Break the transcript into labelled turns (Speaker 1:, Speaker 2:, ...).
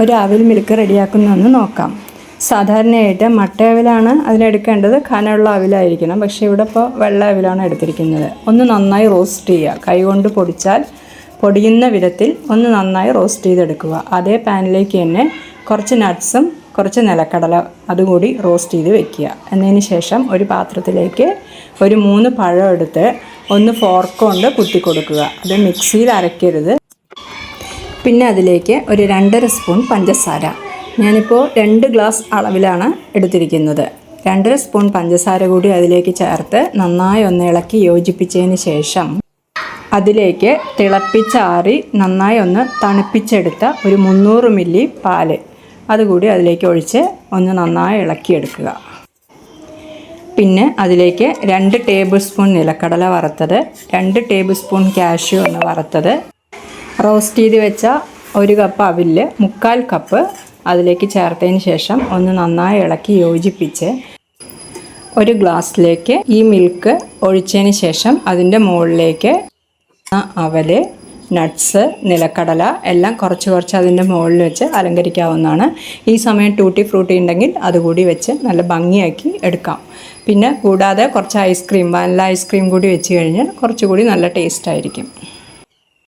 Speaker 1: ഒരു അവിൽ മിൽക്ക് റെഡിയാക്കുന്നതെന്ന് നോക്കാം. സാധാരണയായിട്ട് മട്ട അവിലാണ് അതിനെടുക്കേണ്ടത്, കനമുള്ള അവിലായിരിക്കണം. പക്ഷേ ഇവിടെ ഇപ്പോൾ വെള്ള അവിലാണ് എടുത്തിരിക്കുന്നത്. ഒന്ന് നന്നായി റോസ്റ്റ് ചെയ്യുക. കൈകൊണ്ട് പൊടിയുന്ന വിധത്തിൽ ഒന്ന് നന്നായി റോസ്റ്റ് ചെയ്തെടുക്കുക. അതേ പാനിലേക്ക് തന്നെ കുറച്ച് നട്ട്സും കുറച്ച് നിലക്കടല അതുകൂടി റോസ്റ്റ് ചെയ്ത് വെക്കുക. എന്നതിന് ശേഷം ഒരു പാത്രത്തിലേക്ക് ഒരു 3 പഴം എടുത്ത് ഒന്ന് ഫോർക്ക് കൊണ്ട് കുത്തി കൊടുക്കുക. അത് മിക്സിയിൽ അരയ്ക്കരുത്. പിന്നെ അതിലേക്ക് ഒരു 2.5 സ്പൂൺ പഞ്ചസാര. ഞാനിപ്പോൾ 2 ഗ്ലാസ് അളവിലാണ് എടുത്തിരിക്കുന്നത്. 2.5 സ്പൂൺ പഞ്ചസാര കൂടി അതിലേക്ക് ചേർത്ത് നന്നായി ഒന്ന് ഇളക്കി യോജിപ്പിച്ചതിന് ശേഷം അതിലേക്ക് തിളപ്പിച്ചാറി നന്നായി ഒന്ന് തണുപ്പിച്ചെടുത്ത ഒരു 300 മില്ലി പാല് അതുകൂടി അതിലേക്ക് ഒഴിച്ച് ഒന്ന് നന്നായി ഇളക്കിയെടുക്കുക. പിന്നെ അതിലേക്ക് 2 ടേബിൾ സ്പൂൺ നിലക്കടല വറുത്തത്, 2 ടേബിൾ സ്പൂൺ കാഷ്യൂ ഒന്ന് വറുത്തത്, റോസ്റ്റ് ചെയ്ത് വെച്ച 1 കപ്പ് അവില് 3/4 കപ്പ് അതിലേക്ക് ചേർത്തതിന് ശേഷം ഒന്ന് നന്നായി ഇളക്കി യോജിപ്പിച്ച് ഒരു ഗ്ലാസ്സിലേക്ക് ഈ മിൽക്ക് ഒഴിച്ചതിന് ശേഷം അതിൻ്റെ മുകളിലേക്ക് അവല്, നട്ട്സ്, നിലക്കടല എല്ലാം കുറച്ച് അതിൻ്റെ മുകളിൽ വെച്ച് അലങ്കരിക്കാവുന്നതാണ്. ഈ സമയം ടൂട്ടി ഫ്രൂട്ടി ഉണ്ടെങ്കിൽ അതുകൂടി വെച്ച് നല്ല ഭംഗിയാക്കി എടുക്കാം. പിന്നെ കൂടാതെ കുറച്ച് ഐസ്ക്രീം, വാനില ഐസ്ക്രീം കൂടി വെച്ച് കഴിഞ്ഞാൽ കുറച്ചുകൂടി നല്ല ടേസ്റ്റ് ആയിരിക്കും.